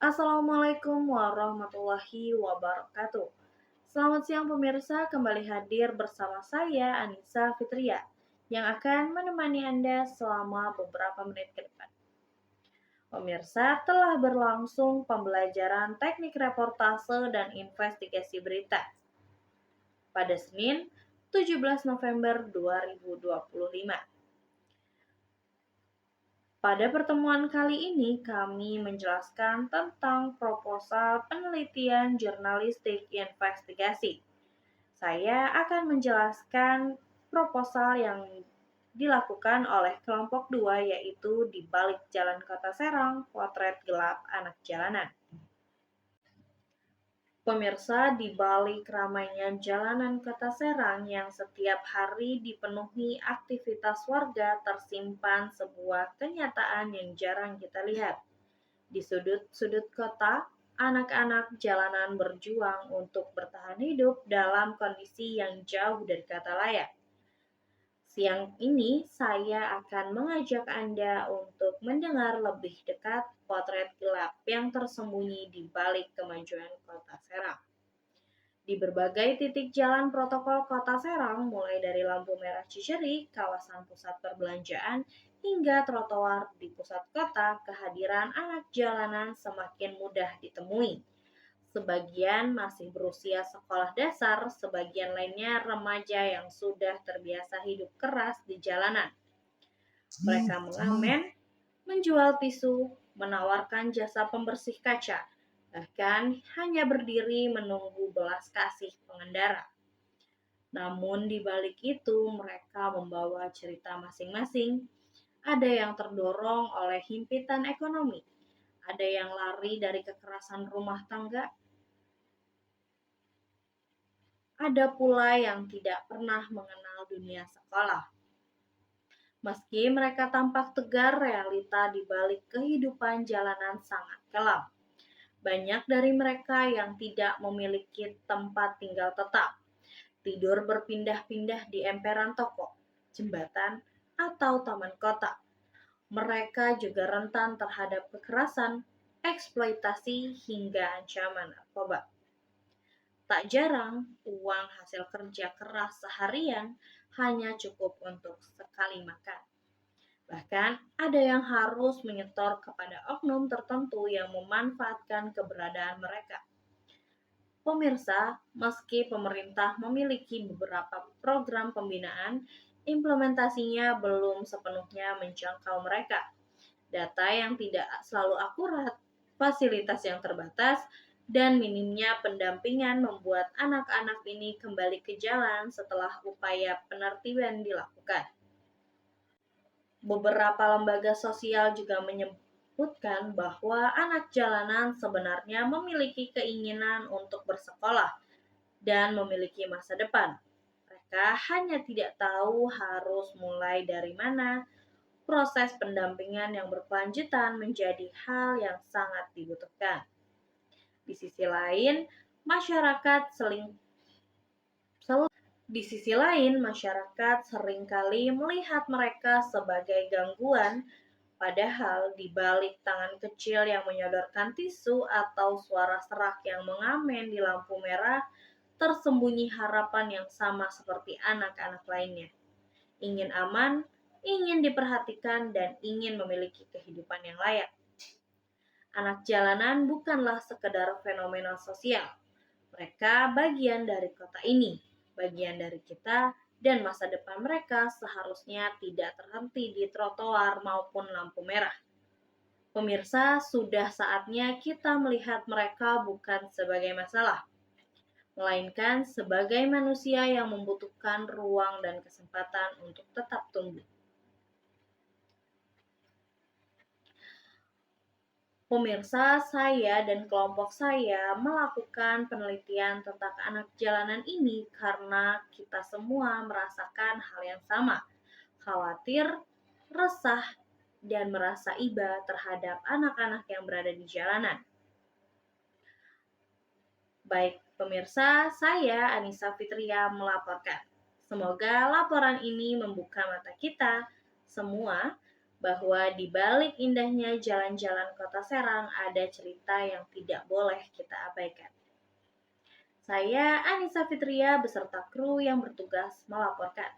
Assalamualaikum warahmatullahi wabarakatuh. Selamat siang pemirsa, kembali hadir bersama saya Anissa Fitria yang akan menemani Anda selama beberapa menit ke depan. Pemirsa, telah berlangsung pembelajaran teknik reportase dan investigasi berita pada Senin 17 November 2025. Pada pertemuan kali ini, kami menjelaskan tentang proposal penelitian jurnalistik investigasi. Saya akan menjelaskan proposal yang dilakukan oleh kelompok 2, yaitu di balik Jalan Kota Serang, Potret Gelap Anak Jalanan. Pemirsa, di balik ramainya jalanan Kota Serang yang setiap hari dipenuhi aktivitas warga, tersimpan sebuah kenyataan yang jarang kita lihat. Di sudut-sudut kota, anak-anak jalanan berjuang untuk bertahan hidup dalam kondisi yang jauh dari kata layak. Siang ini saya akan mengajak Anda untuk mendengar lebih dekat potret gelap yang tersembunyi di balik kemajuan Kota Serang. Di berbagai titik jalan protokol Kota Serang, mulai dari lampu merah Cicerih, kawasan pusat perbelanjaan, hingga trotoar di pusat kota, kehadiran anak jalanan semakin mudah ditemui. Sebagian masih berusia sekolah dasar, sebagian lainnya remaja yang sudah terbiasa hidup keras di jalanan. Mereka mengamen, menjual tisu, menawarkan jasa pembersih kaca, bahkan hanya berdiri menunggu belas kasih pengendara. Namun di balik itu mereka membawa cerita masing-masing. Ada yang terdorong oleh himpitan ekonomi, ada yang lari dari kekerasan rumah tangga, ada pula yang tidak pernah mengenal dunia sekolah. Meski mereka tampak tegar, realita di balik kehidupan jalanan sangat kelam. Banyak dari mereka yang tidak memiliki tempat tinggal tetap, tidur berpindah-pindah di emperan toko, jembatan, atau taman kota. Mereka juga rentan terhadap kekerasan, eksploitasi, hingga ancaman narkoba. Tak jarang, uang hasil kerja keras seharian hanya cukup untuk sekali makan. Bahkan ada yang harus menyetor kepada oknum tertentu yang memanfaatkan keberadaan mereka. Pemirsa, meski pemerintah memiliki beberapa program pembinaan, implementasinya belum sepenuhnya menjangkau mereka. Data yang tidak selalu akurat, fasilitas yang terbatas, dan minimnya pendampingan membuat anak-anak ini kembali ke jalan setelah upaya penertiban dilakukan. Beberapa lembaga sosial juga menyebutkan bahwa anak jalanan sebenarnya memiliki keinginan untuk bersekolah dan memiliki masa depan. Mereka hanya tidak tahu harus mulai dari mana. Proses pendampingan yang berkelanjutan menjadi hal yang sangat dibutuhkan. Di sisi lain, masyarakat seringkali melihat mereka sebagai gangguan, padahal di balik tangan kecil yang menyodorkan tisu atau suara serak yang mengamen di lampu merah, tersembunyi harapan yang sama seperti anak-anak lainnya. Ingin aman, ingin diperhatikan, dan ingin memiliki kehidupan yang layak. Anak jalanan bukanlah sekedar fenomena sosial. Mereka bagian dari kota ini, bagian dari kita, dan masa depan mereka seharusnya tidak terhenti di trotoar maupun lampu merah. Pemirsa, sudah saatnya kita melihat mereka bukan sebagai masalah, melainkan sebagai manusia yang membutuhkan ruang dan kesempatan untuk tetap tumbuh. Pemirsa, saya dan kelompok saya melakukan penelitian tentang anak jalanan ini karena kita semua merasakan hal yang sama, khawatir, resah, dan merasa iba terhadap anak-anak yang berada di jalanan. Baik pemirsa, saya Anissa Fitria melaporkan. Semoga laporan ini membuka mata kita semua bahwa di balik indahnya jalan-jalan Kota Serang ada cerita yang tidak boleh kita abaikan. Saya Anissa Fitria beserta kru yang bertugas melaporkan.